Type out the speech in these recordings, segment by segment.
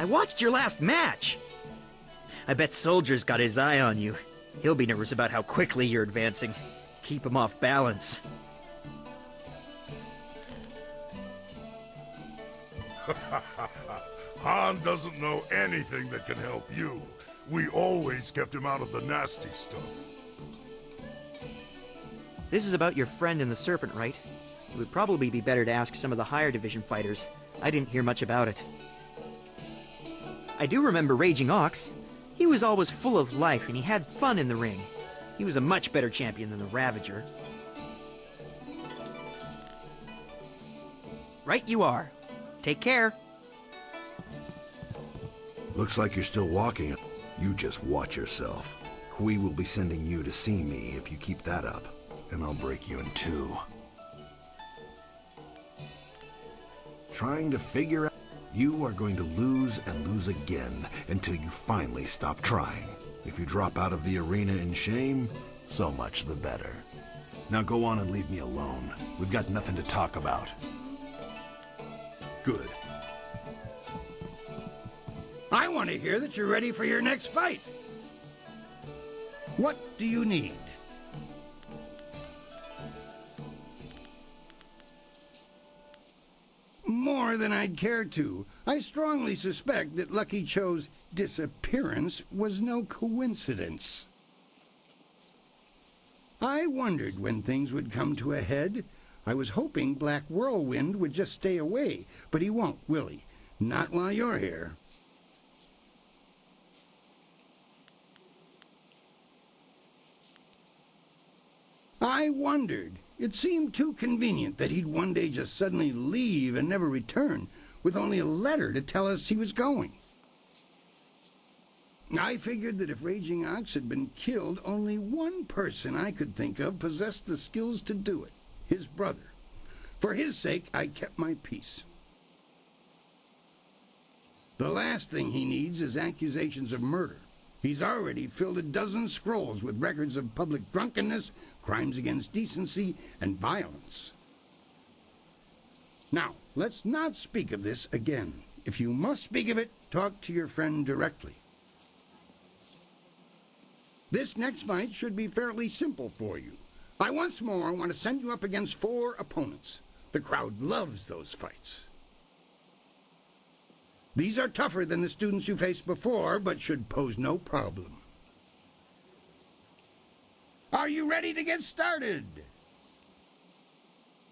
I watched your last match. I bet Soldier's got his eye on you. He'll be nervous about how quickly you're advancing. Keep him off balance. Han doesn't know anything that can help you. We always kept him out of the nasty stuff. This is about your friend in the Serpent, right? It would probably be better to ask some of the higher division fighters. I didn't hear much about it. I do remember Raging Ox. He was always full of life and he had fun in the ring. He was a much better champion than the Ravager. Right you are. Take care. Looks like you're still walking. You just watch yourself. Hui will be sending you to see me if you keep that up, and I'll break you in two. Trying to figure out... You are going to lose and lose again until you finally stop trying. If you drop out of the arena in shame, so much the better. Now go on and leave me alone. We've got nothing to talk about. Good. I want to hear that you're ready for your next fight. What do you need? More than I'd care to. I strongly suspect that Lucky Cho's disappearance was no coincidence. I wondered when things would come to a head. I was hoping Black Whirlwind would just stay away, but he won't, will he? Not while you're here. I wondered. It seemed too convenient that he'd one day just suddenly leave and never return, with only a letter to tell us he was going. I figured that if Raging Ox had been killed, only one person I could think of possessed the skills to do it, his brother. For his sake, I kept my peace. The last thing he needs is accusations of murder. He's already filled a dozen scrolls with records of public drunkenness, crimes against decency, and violence. Now, let's not speak of this again. If you must speak of it, talk to your friend directly. This next fight should be fairly simple for you. I once more want to send you up against 4 opponents. The crowd loves those fights. These are tougher than the students you faced before, but should pose no problem. Are you ready to get started?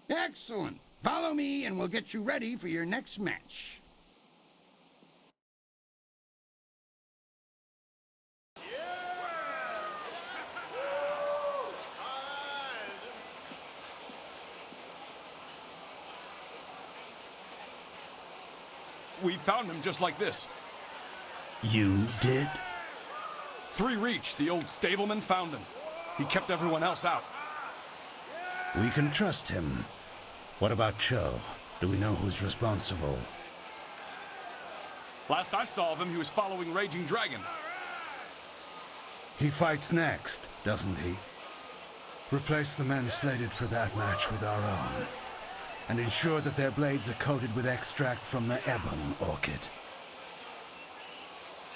Excellent. Follow me and we'll get you ready for your next match. We found him just like this. You did? 3 Reach, the old stableman, found him. He kept everyone else out. We can trust him. What about Cho? Do we know who's responsible? Last I saw of him, he was following Raging Dragon. He fights next, doesn't he? Replace the men slated for that match with our own, and ensure that their blades are coated with extract from the Ebon Orchid.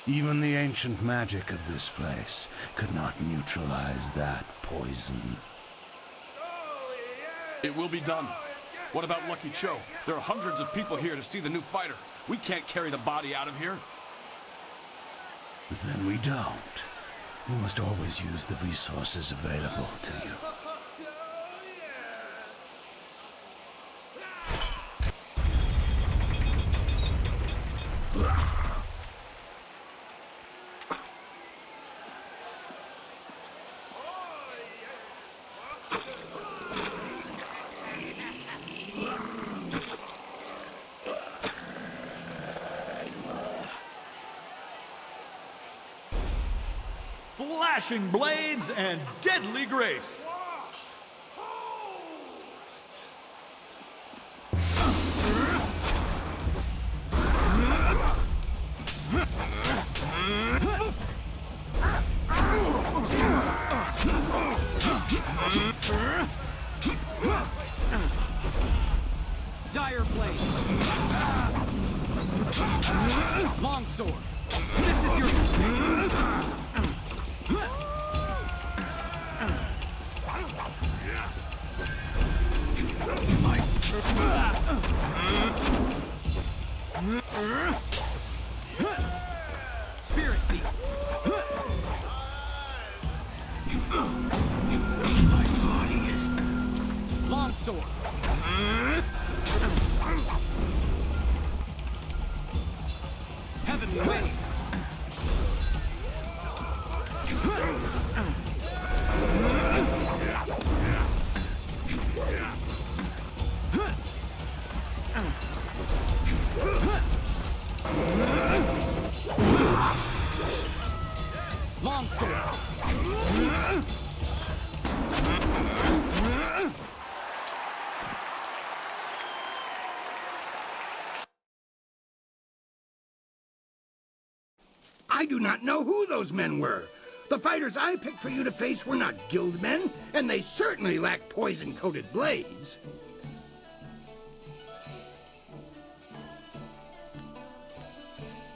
Even the ancient magic of this place could not neutralize that poison. It will be done. What about Lucky Cho? There are hundreds of people here to see the new fighter. We can't carry the body out of here. Then we don't. You must always use the resources available to you. Flashing blades and deadly grace. Dire flame. Longsword. This is your... Spirit Thief. My body is... Longsword. Heavenly Wave. Longsword. I do not know who those men were. The fighters I picked for you to face were not guild men, and they certainly lacked poison-coated blades.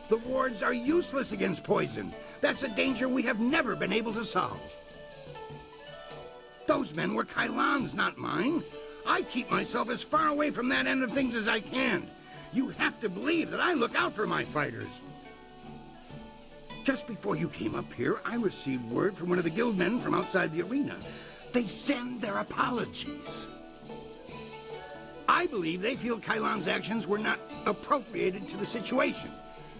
The wards are useless against poison. That's a danger we have never been able to solve. Those men were Kylon's, not mine. I keep myself as far away from that end of things as I can. You have to believe that I look out for my fighters. Just before you came up here, I received word from one of the guild men from outside the arena. They send their apologies. I believe they feel Kylon's actions were not appropriated to the situation.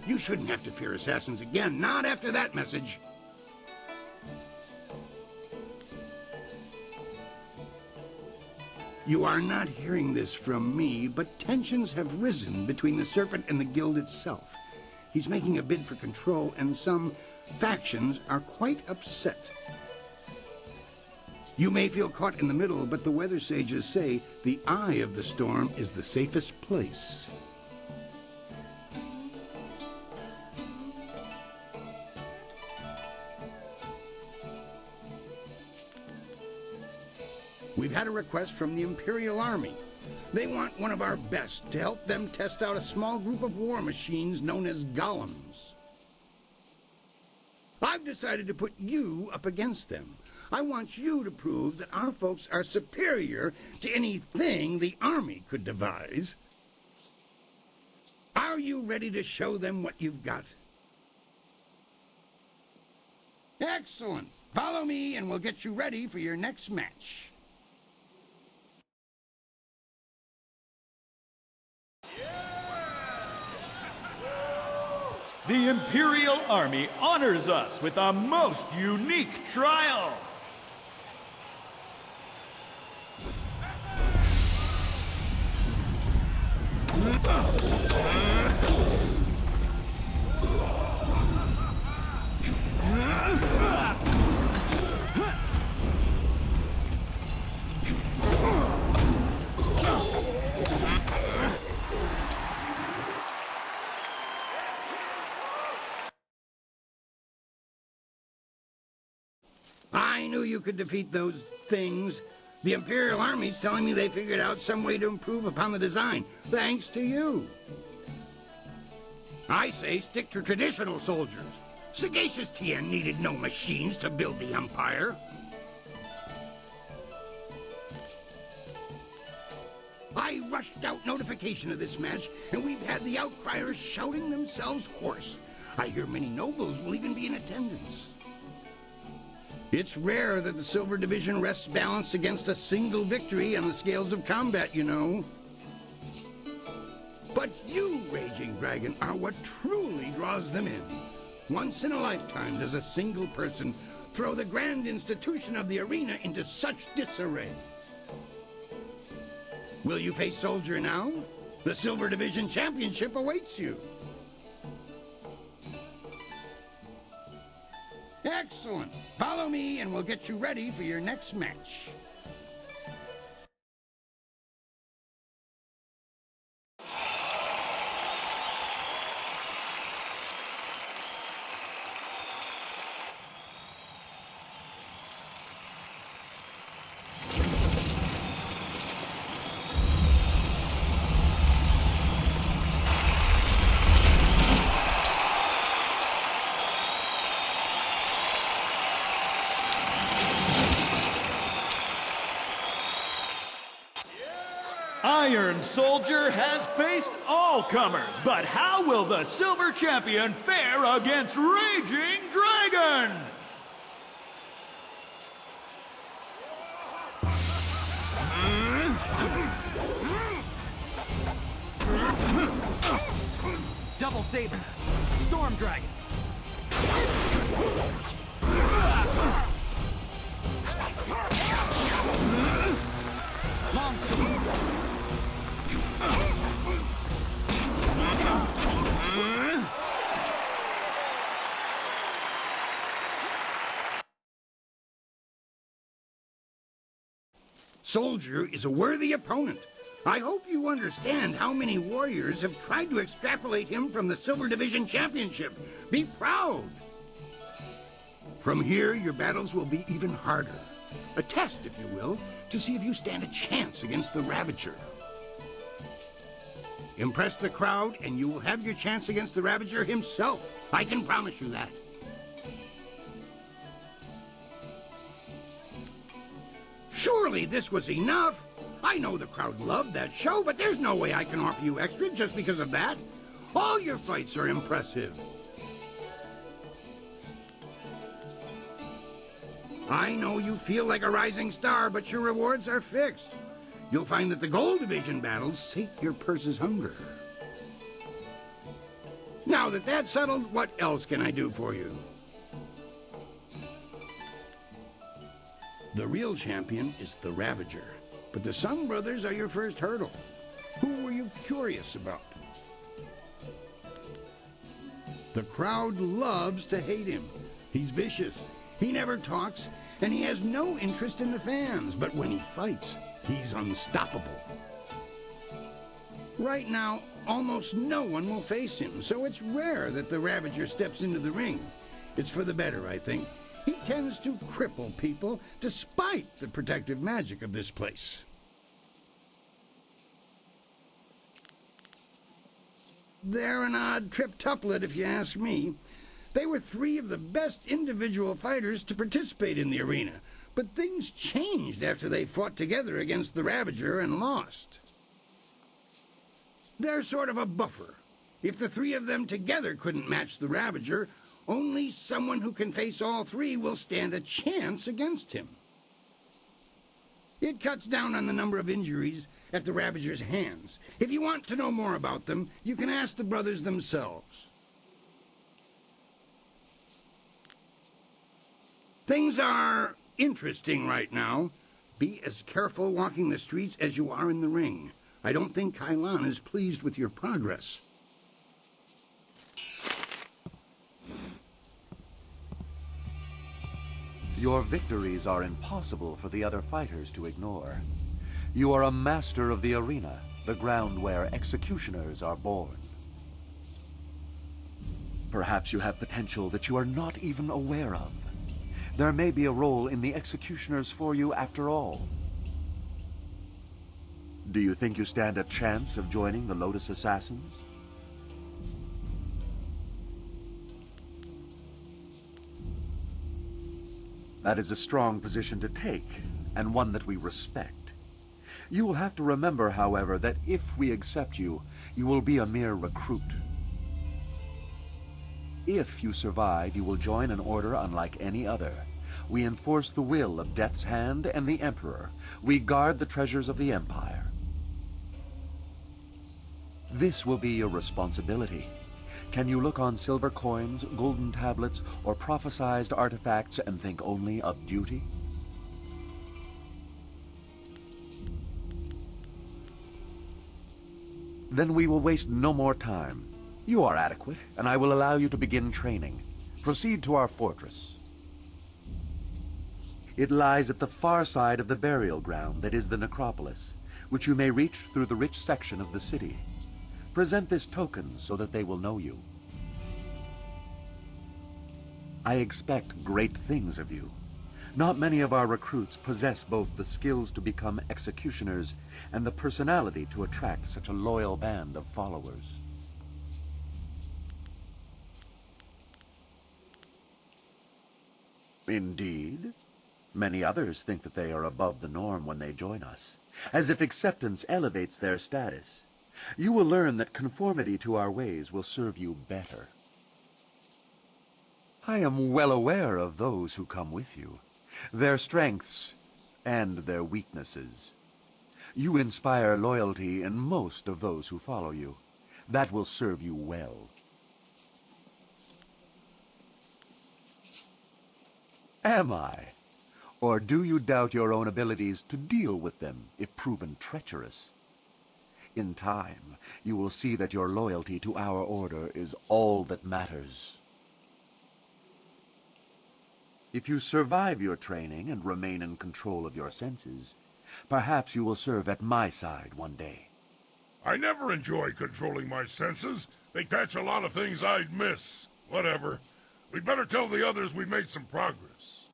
You shouldn't have to fear assassins again, not after that message. You are not hearing this from me, but tensions have risen between the Serpent and the guild itself. He's making a bid for control, and some factions are quite upset. You may feel caught in the middle, but the weather sages say the eye of the storm is the safest place. We've had a request from the Imperial Army. They want one of our best to help them test out a small group of war machines known as golems. I've decided to put you up against them. I want you to prove that our folks are superior to anything the Army could devise. Are you ready to show them what you've got? Excellent. Follow me and we'll get you ready for your next match. The Imperial Army honors us with a most unique trial. I knew you could defeat those things. The Imperial Army's telling me they figured out some way to improve upon the design, thanks to you. I say stick to traditional soldiers. Sagacious Tien needed no machines to build the Empire. I rushed out notification of this match, and we've had the outcriers shouting themselves hoarse. I hear many nobles will even be in attendance. It's rare that the Silver Division rests balanced against a single victory on the scales of combat, you know. But you, Raging Dragon, are what truly draws them in. Once in a lifetime does a single person throw the grand institution of the arena into such disarray. Will you face Soldier now? The Silver Division Championship awaits you. Excellent. Follow me and we'll get you ready for your next match. Soldier has faced all comers, but how will the Silver Champion fare against Raging Dragon? Double Saber. Storm Dragon. Long Sword. Soldier is a worthy opponent. I hope you understand how many warriors have tried to extrapolate him from the Silver Division Championship. Be proud! From here, your battles will be even harder. A test, if you will, to see if you stand a chance against the Ravager. Impress the crowd, and you will have your chance against the Ravager himself. I can promise you that. Surely this was enough. I know the crowd loved that show, but there's no way I can offer you extra just because of that. All your fights are impressive. I know you feel like a rising star, but your rewards are fixed. You'll find that the Gold Division battles sate your purse's hunger. Now that that's settled, what else can I do for you? The real champion is the Ravager, but the Sun Brothers are your first hurdle. Who were you curious about? The crowd loves to hate him. He's vicious, he never talks, and he has no interest in the fans, but when he fights, he's unstoppable. Right now, almost no one will face him, so it's rare that the Ravager steps into the ring. It's for the better, I think. He tends to cripple people despite the protective magic of this place. They're an odd triptuplet, if you ask me. They were three of the best individual fighters to participate in the arena, but things changed after they fought together against the Ravager and lost. They're sort of a buffer. If the three of them together couldn't match the Ravager, only someone who can face all three will stand a chance against him. It cuts down on the number of injuries at the Ravager's hands. If you want to know more about them, you can ask the brothers themselves. Things are interesting right now. Be as careful walking the streets as you are in the ring. I don't think Kailan is pleased with your progress. Your victories are impossible for the other fighters to ignore. You are a master of the arena, the ground where executioners are born. Perhaps you have potential that you are not even aware of. There may be a role in the executioners for you after all. Do you think you stand a chance of joining the Lotus Assassins? That is a strong position to take, and one that we respect. You will have to remember, however, that if we accept you, you will be a mere recruit. If you survive, you will join an order unlike any other. We enforce the will of Death's Hand and the Emperor. We guard the treasures of the Empire. This will be your responsibility. Can you look on silver coins, golden tablets, or prophesized artifacts and think only of duty? Then we will waste no more time. You are adequate, and I will allow you to begin training. Proceed to our fortress. It lies at the far side of the burial ground that is the necropolis, which you may reach through the rich section of the city. Present this token so that they will know you. I expect great things of you. Not many of our recruits possess both the skills to become executioners and the personality to attract such a loyal band of followers. Indeed? Many others think that they are above the norm when they join us, as if acceptance elevates their status. You will learn that conformity to our ways will serve you better. I am well aware of those who come with you, their strengths and their weaknesses. You inspire loyalty in most of those who follow you. That will serve you well. Am I? Or do you doubt your own abilities to deal with them if proven treacherous? In time, you will see that your loyalty to our order is all that matters. If you survive your training and remain in control of your senses, perhaps you will serve at my side one day. I never enjoy controlling my senses. They catch a lot of things I'd miss. Whatever. We'd better tell the others we made some progress.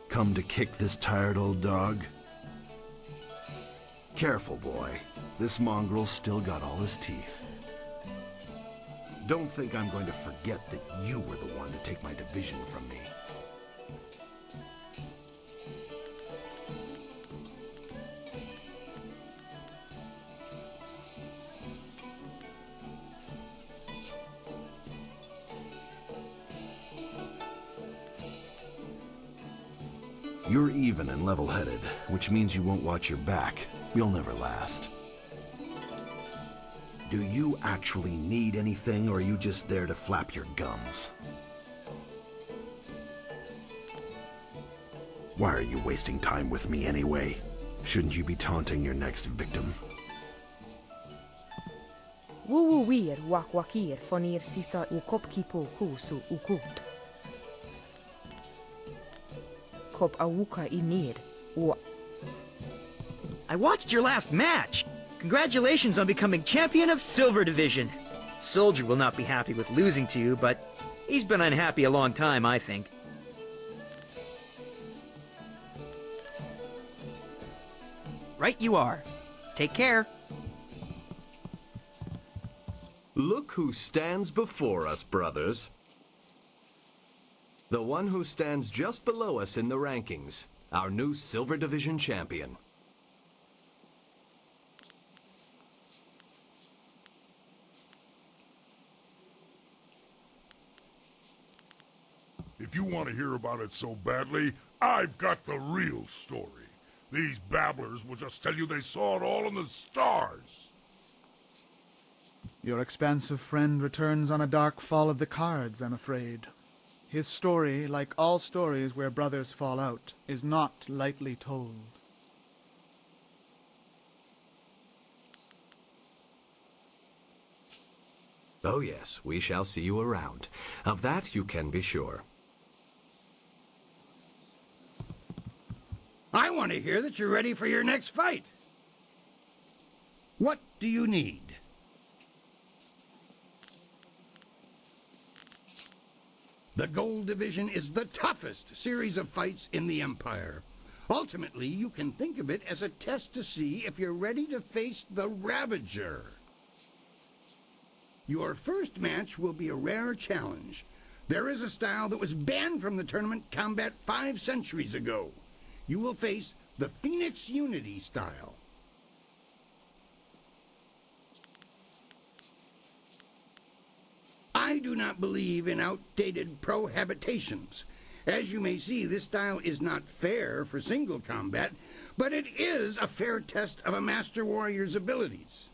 Come to kick this tired old dog? Careful, boy. This mongrel's still got all his teeth. Don't think I'm going to forget that you were the one to take my division from me. You're even and level-headed, which means you won't watch your back. You'll never last. Do you actually need anything, or are you just there to flap your gums? Why are you wasting time with me anyway? Shouldn't you be taunting your next victim? Wuwuwir wakwakir fonir sisa ukopkipo kusu ukut. Kop awuka inir wa. I watched your last match! Congratulations on becoming champion of Silver Division! Soldier will not be happy with losing to you, but he's been unhappy a long time, I think. Right you are. Take care. Look who stands before us, brothers. The one who stands just below us in the rankings, our new Silver Division champion. If you want to hear about it so badly, I've got the real story. These babblers will just tell you they saw it all in the stars. Your expansive friend returns on a dark fall of the cards, I'm afraid. His story, like all stories where brothers fall out, is not lightly told. Oh yes, we shall see you around. Of that you can be sure. I want to hear that you're ready for your next fight. What do you need? The Gold Division is the toughest series of fights in the Empire. Ultimately, you can think of it as a test to see if you're ready to face the Ravager. Your first match will be a rare challenge. There is a style that was banned from the tournament combat 5 centuries ago. You will face the Phoenix Unity style. I do not believe in outdated prohabitations. As you may see, this style is not fair for single combat, but it is a fair test of a Master Warrior's abilities.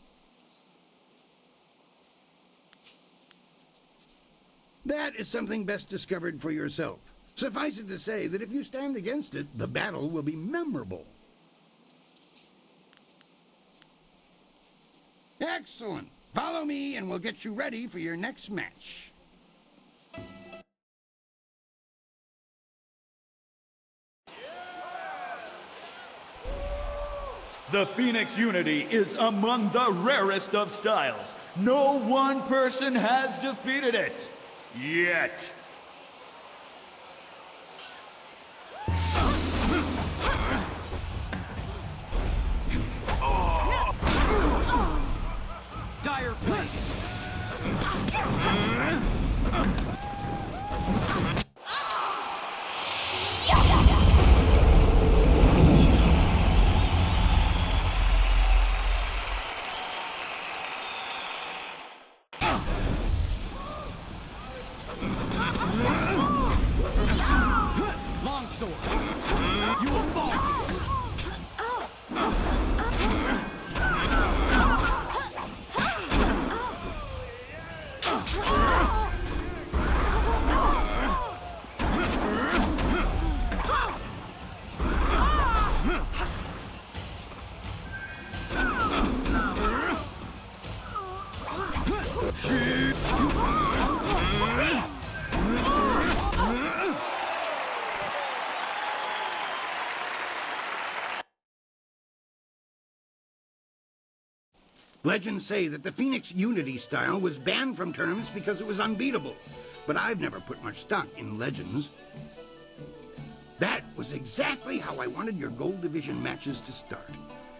That is something best discovered for yourself. Suffice it to say that if you stand against it, the battle will be memorable. Excellent. Follow me and we'll get you ready for your next match. The Phoenix Unity is among the rarest of styles. No one person has defeated it. Yet. Dire Flame! Legends say that the Phoenix Unity style was banned from tournaments because it was unbeatable. But I've never put much stock in legends. That was exactly how I wanted your Gold Division matches to start.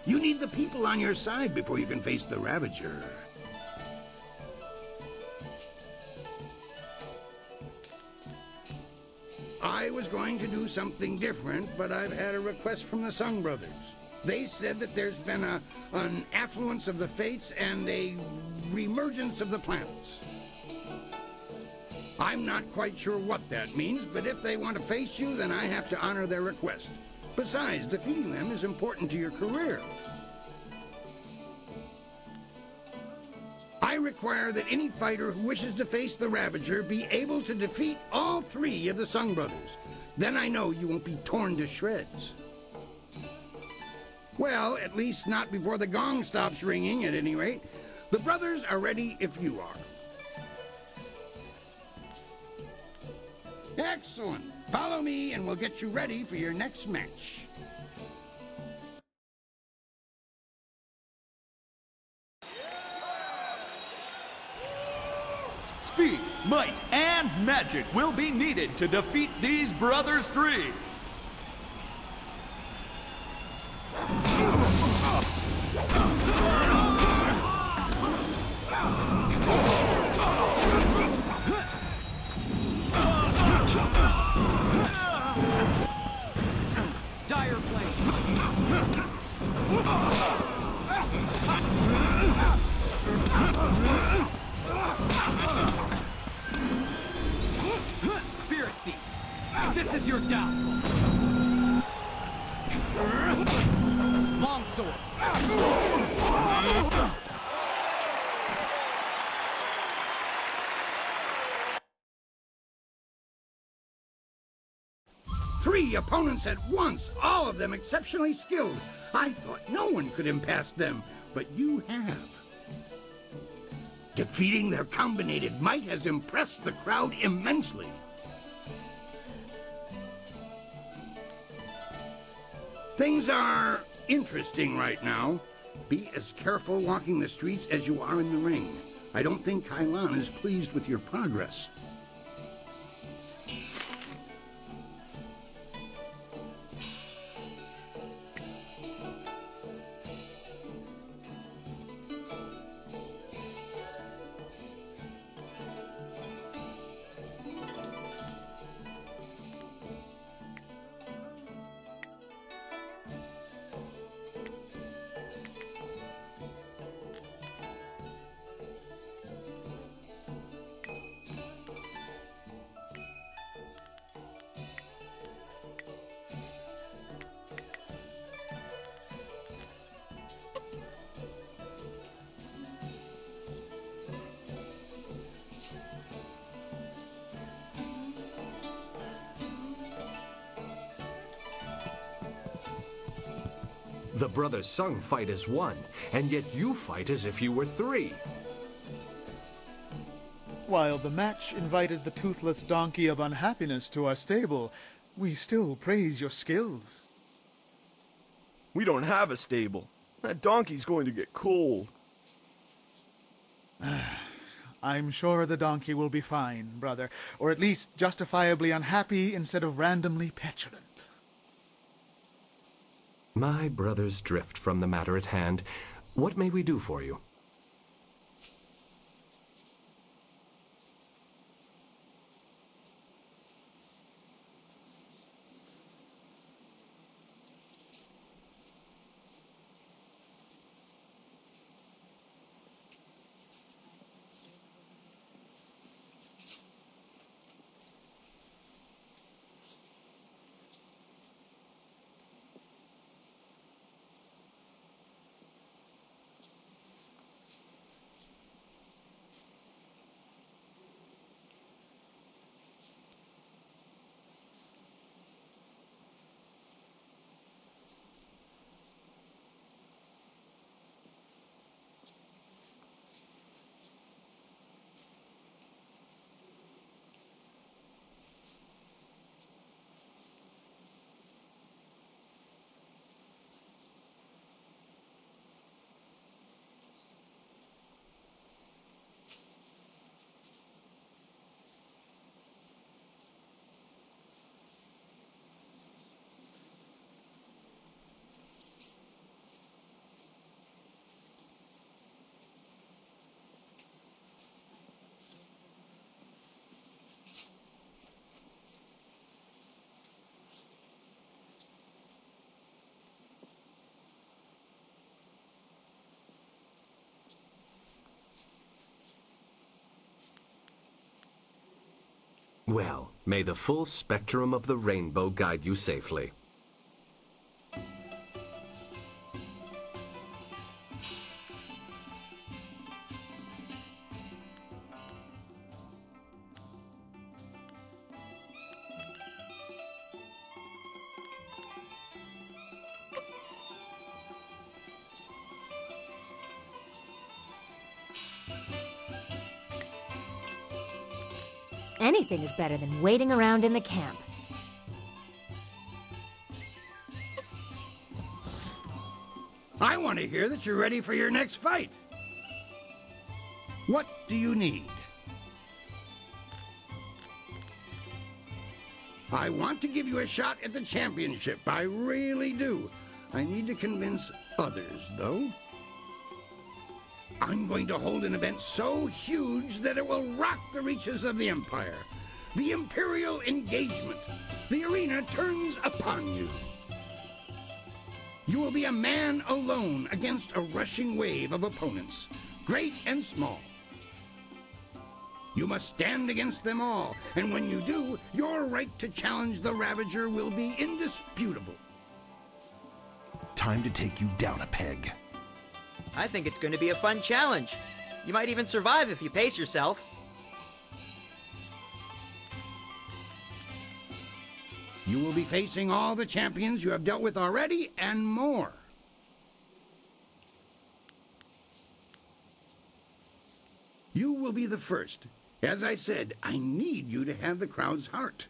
You need the people on your side before you can face the Ravager. I was going to do something different, but I've had a request from the Sung Brothers. They said that there's been an affluence of the fates and a reemergence of the planets. I'm not quite sure what that means, but if they want to face you, then I have to honor their request. Besides, defeating them is important to your career. I require that any fighter who wishes to face the Ravager be able to defeat all three of the Sung Brothers. Then I know you won't be torn to shreds. Well, at least not before the gong stops ringing, at any rate. The brothers are ready if you are. Excellent. Follow me and we'll get you ready for your next match. Speed, might, and magic will be needed to defeat these brothers three. Dire Flame. Spirit Thief. This is your downfall. Longsword. Three opponents at once, all of them exceptionally skilled. I thought no one could impass them, but you have. Defeating their combinated might has impressed the crowd immensely. Things are interesting right now. Be as careful walking the streets as you are in the ring. I don't think Kailan is pleased with your progress. The brothers Sung fight as one, and yet you fight as if you were three. While the match invited the toothless donkey of unhappiness to our stable, we still praise your skills. We don't have a stable. That donkey's going to get cold. I'm sure the donkey will be fine, brother, or at least justifiably unhappy instead of randomly petulant. My brothers drift from the matter at hand. What may we do for you? Well, may the full spectrum of the rainbow guide you safely. Anything is better than waiting around in the camp. I want to hear that you're ready for your next fight. What do you need? I want to give you a shot at the championship. I really do. I need to convince others, though. I'm going to hold an event so huge that it will rock the reaches of the Empire. The Imperial engagement. The arena turns upon you. You will be a man alone against a rushing wave of opponents, great and small. You must stand against them all, and when you do, your right to challenge the Ravager will be indisputable. Time to take you down a peg. I think it's going to be a fun challenge. You might even survive if you pace yourself. You will be facing all the champions you have dealt with already, and more. You will be the first. As I said, I need you to have the crowd's heart.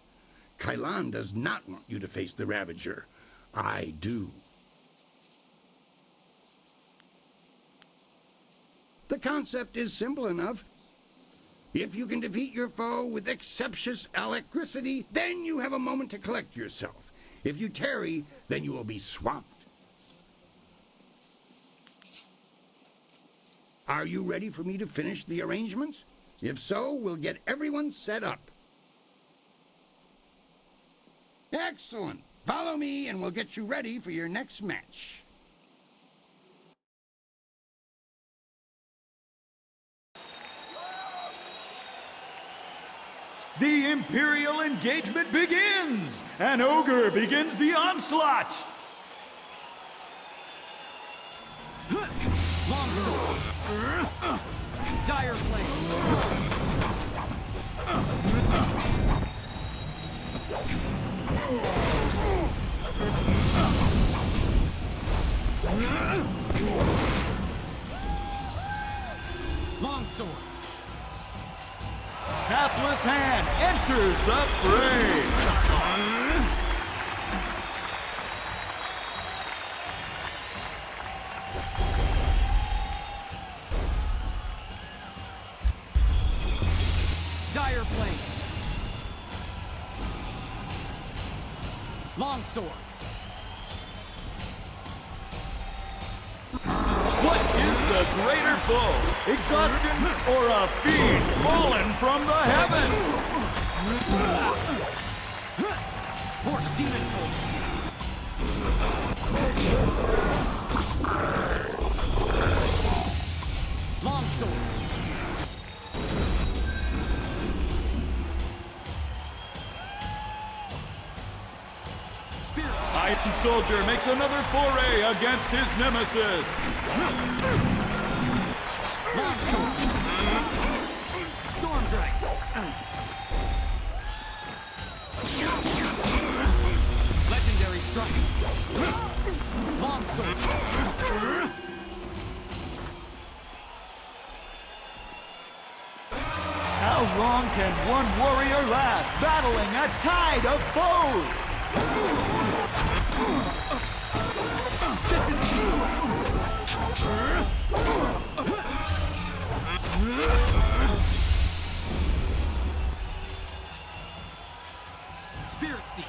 Kailan does not want you to face the Ravager. I do. The concept is simple enough. If you can defeat your foe with exceptious alacrity, then you have a moment to collect yourself. If you tarry, then you will be swamped. Are you ready for me to finish the arrangements? If so, we'll get everyone set up. Excellent. Follow me and we'll get you ready for your next match. The Imperial engagement begins! An ogre begins the onslaught! Longsword! Dire flame! Longsword! Hapless Hand enters the fray! Dire flame! Longsword! What is the greater foe? Exhaustion or a fiend fallen from the heavens? Horse demon form! Longsword! Spirit! Iron Soldier makes another foray against his nemesis. Longsword! Storm Dragon! Legendary Strike! Longsword! How long can one warrior last, battling a tide of foes? This is... Spirit Thief!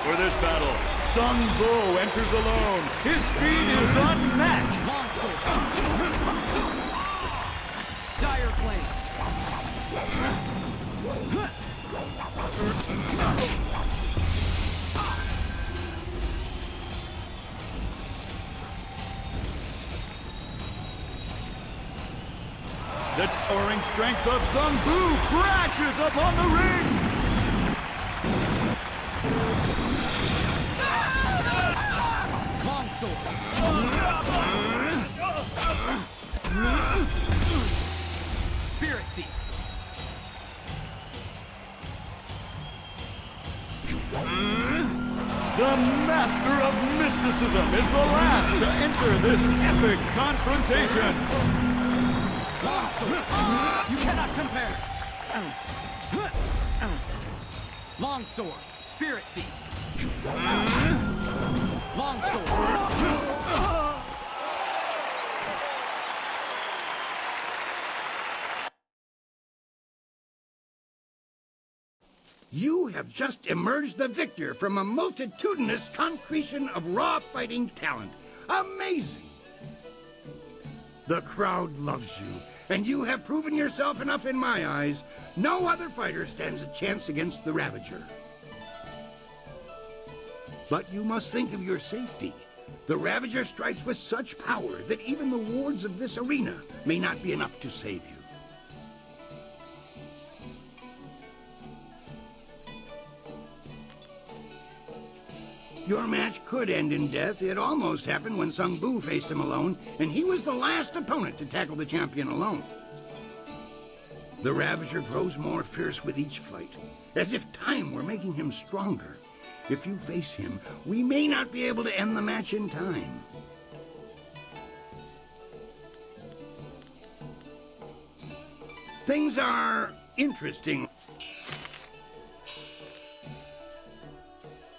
For this battle, Sung Bo enters alone. His speed is unmatched. Longsword! Dire Flame! The earth-scoring strength of Sung Bu crashes upon the ring! Longsword! Spirit Thief! The Master of Mysticism is the last to enter this epic confrontation! Longsword! You cannot compare! Longsword! Spirit Thief! Longsword! You have just emerged the victor from a multitudinous concretion of raw fighting talent. Amazing! The crowd loves you, and you have proven yourself enough in my eyes. No other fighter stands a chance against the Ravager. But you must think of your safety. The Ravager strikes with such power that even the wards of this arena may not be enough to save you. Your match could end in death. It almost happened when Sung Bu faced him alone, and he was the last opponent to tackle the champion alone. The Ravager grows more fierce with each fight, as if time were making him stronger. If you face him, we may not be able to end the match in time. Things are interesting.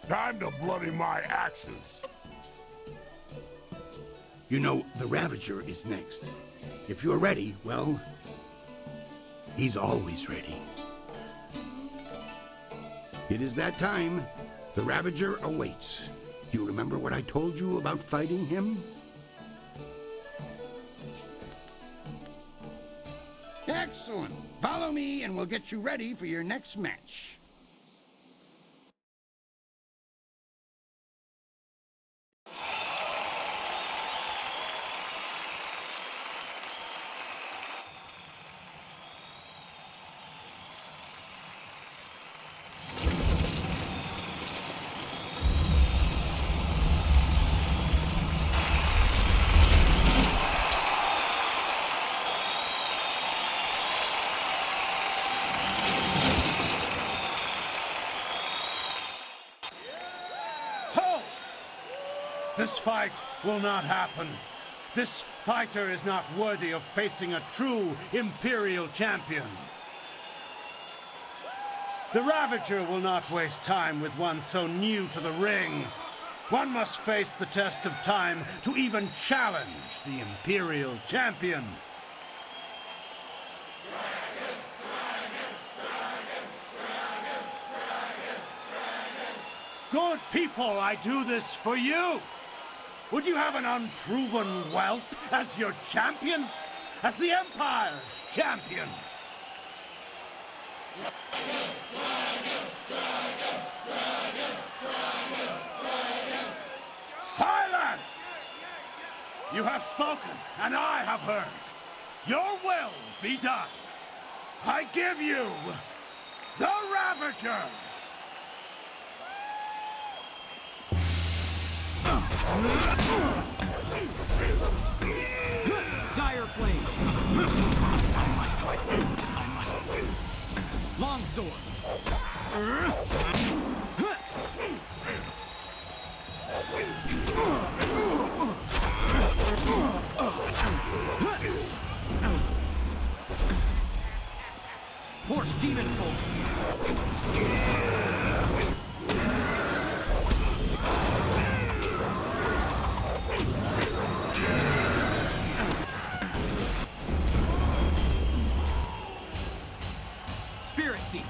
Time to bloody my axes. You know, the Ravager is next. If you're ready, well, he's always ready. It is that time. The Ravager awaits. Do you remember what I told you about fighting him? Excellent. Follow me and we'll get you ready for your next match. This fight will not happen. This fighter is not worthy of facing a true Imperial champion. The Ravager will not waste time with one so new to the ring. One must face the test of time to even challenge the Imperial champion. Good people, I do this for you. Would you have an unproven whelp as your champion? As the Empire's champion? Silence! You have spoken, and I have heard. Your will be done. I give you the Ravager! Dire Flame! I must try. I must. Longsword! Horse Demon Form! Spirit Thief!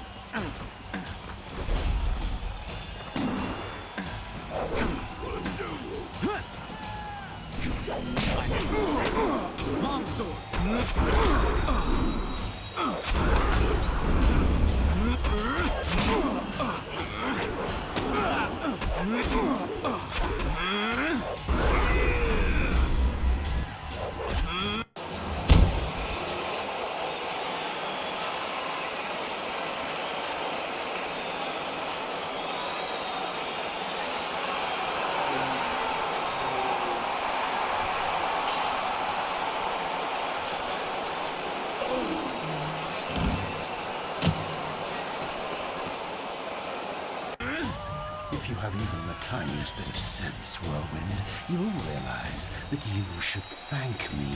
If you have even the tiniest bit of sense, Whirlwind, you'll realize that you should thank me.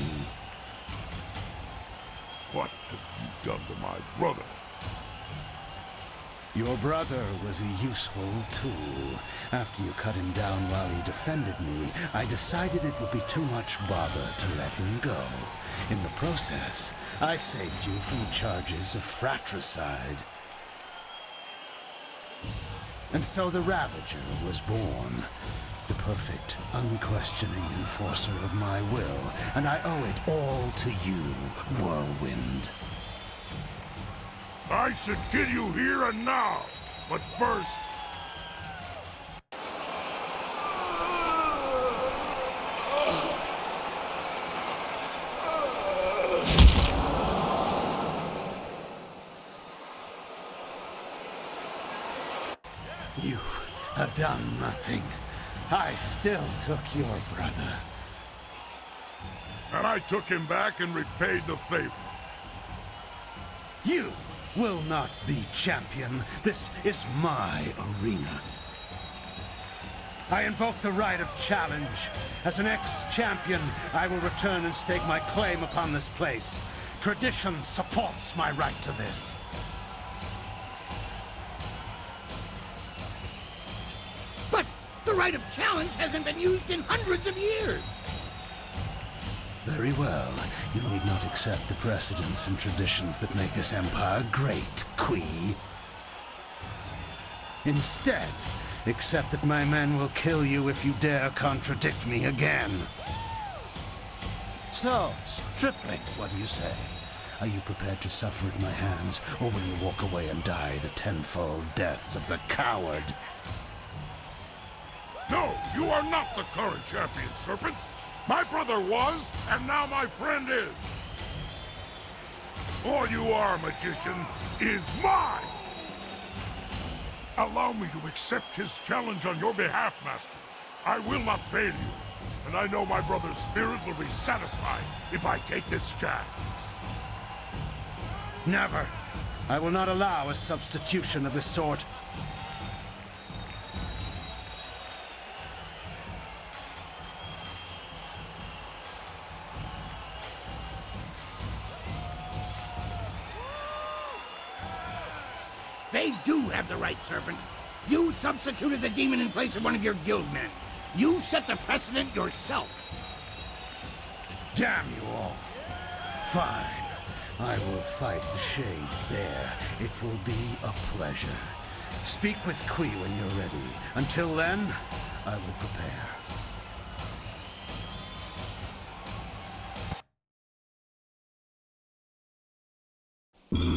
What have you done to my brother? Your brother was a useful tool. After you cut him down while he defended me, I decided it would be too much bother to let him go. In the process, I saved you from charges of fratricide. And so the Ravager was born. The perfect, unquestioning enforcer of my will, and I owe it all to you, Whirlwind. I should kill you here and now, but first... You have done nothing. I still took your brother. And I took him back and repaid the favor. You will not be champion. This is my arena. I invoke the right of challenge. As an ex-champion, I will return and stake my claim upon this place. Tradition supports my right to this. But the right of challenge hasn't been used in hundreds of years. Very well. You need not accept the precedents and traditions that make this empire great, Kui. Instead, accept that my men will kill you if you dare contradict me again. So, Stripling, what do you say? Are you prepared to suffer at my hands, or will you walk away and die the tenfold deaths of the coward? No, you are not the current champion, Serpent. My brother was, and now my friend is. All you are, magician, is mine! Allow me to accept his challenge on your behalf, Master. I will not fail you, and I know my brother's spirit will be satisfied if I take this chance. Never. I will not allow a substitution of this sort. They do have the right, Serpent. You substituted the demon in place of one of your guild men. You set the precedent yourself. Damn you all. Fine. I will fight the shaved bear. It will be a pleasure. Speak with Kui when you're ready. Until then, I will prepare.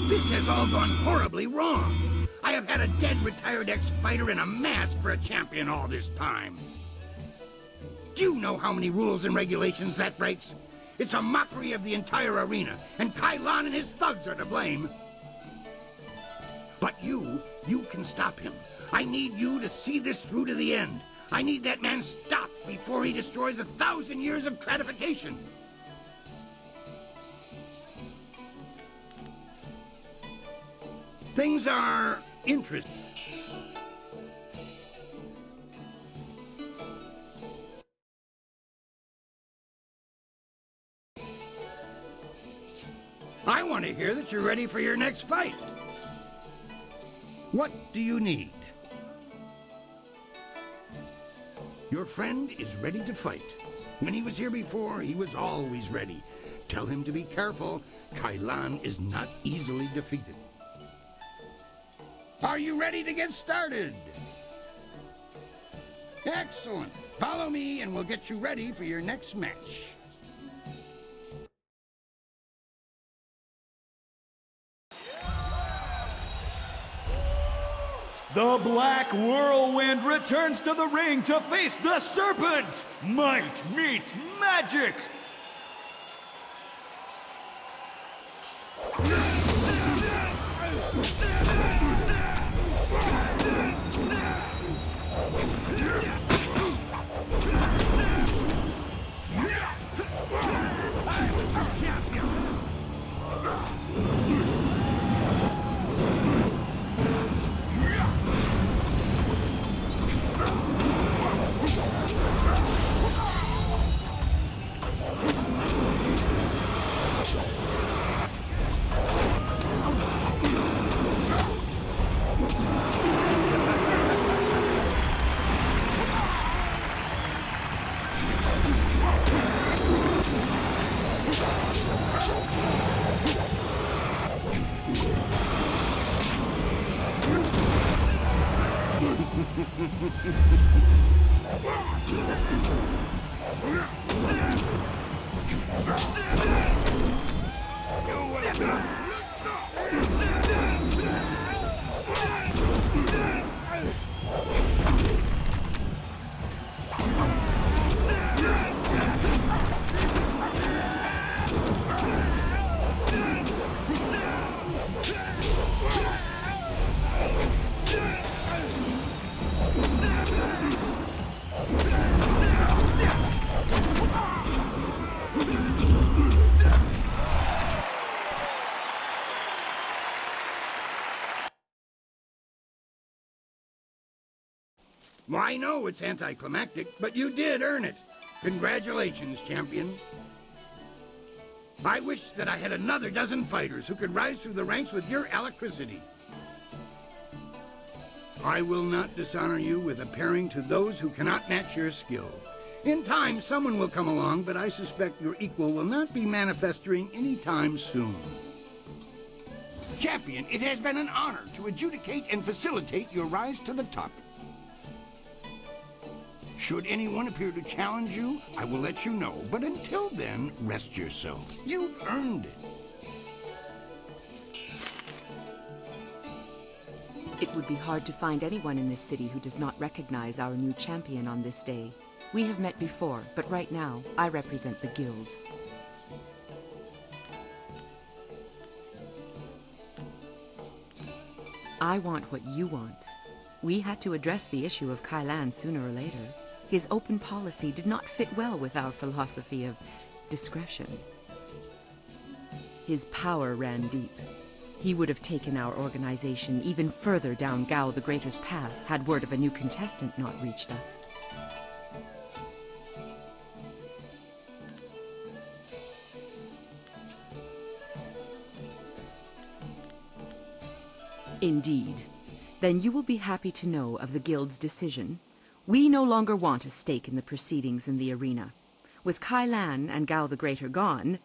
This has all gone horribly wrong. I have had a dead retired ex-fighter in a mask for a champion all this time. Do you know how many rules and regulations that breaks? It's a mockery of the entire arena, and Kai Lan and his thugs are to blame. But you can stop him. I need you to see this through to the end. I need that man stopped before he destroys 1,000 years of gratification. Things are interesting. I want to hear that you're ready for your next fight. What do you need? Your friend is ready to fight. When he was here before, he was always ready. Tell him to be careful. Kai Lan is not easily defeated. Are you ready to get started? Excellent. Follow me and we'll get you ready for your next match. The Black Whirlwind returns to the ring to face the Serpent! Might meets magic! I know it's anticlimactic, but you did earn it. Congratulations, champion. I wish that I had another dozen fighters who could rise through the ranks with your alacrity. I will not dishonor you with appearing to those who cannot match your skill. In time, someone will come along, but I suspect your equal will not be manifesting anytime soon. Champion, it has been an honor to adjudicate and facilitate your rise to the top. Should anyone appear to challenge you, I will let you know. But until then, rest yourself. You've earned it. It would be hard to find anyone in this city who does not recognize our new champion on this day. We have met before, but right now, I represent the guild. I want what you want. We had to address the issue of Kailan sooner or later. His open policy did not fit well with our philosophy of discretion. His power ran deep. He would have taken our organization even further down Gao the Greater's path had word of a new contestant not reached us. Indeed. Then you will be happy to know of the Guild's decision. We no longer want a stake in the proceedings in the arena. With Kailan and Gao the Greater gone,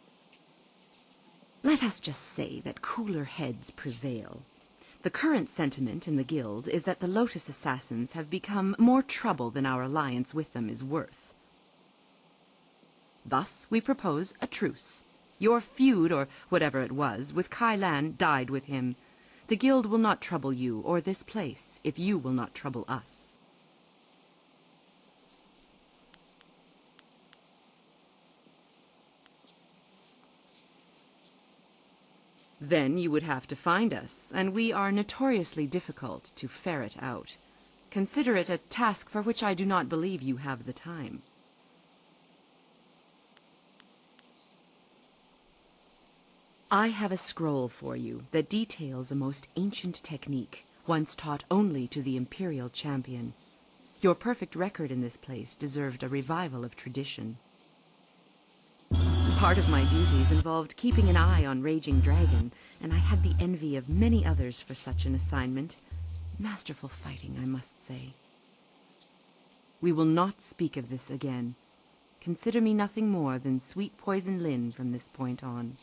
let us just say that cooler heads prevail. The current sentiment in the Guild is that the Lotus Assassins have become more trouble than our alliance with them is worth. Thus, we propose a truce. Your feud, or whatever it was, with Kailan died with him. The Guild will not trouble you or this place if you will not trouble us. Then you would have to find us, and we are notoriously difficult to ferret out. Consider it a task for which I do not believe you have the time. I have a scroll for you that details a most ancient technique, once taught only to the Imperial champion. Your perfect record in this place deserved a revival of tradition. Part of my duties involved keeping an eye on Raging Dragon, and I had the envy of many others for such an assignment. Masterful fighting, I must say. We will not speak of this again. Consider me nothing more than Sweet Poison Lin from this point on.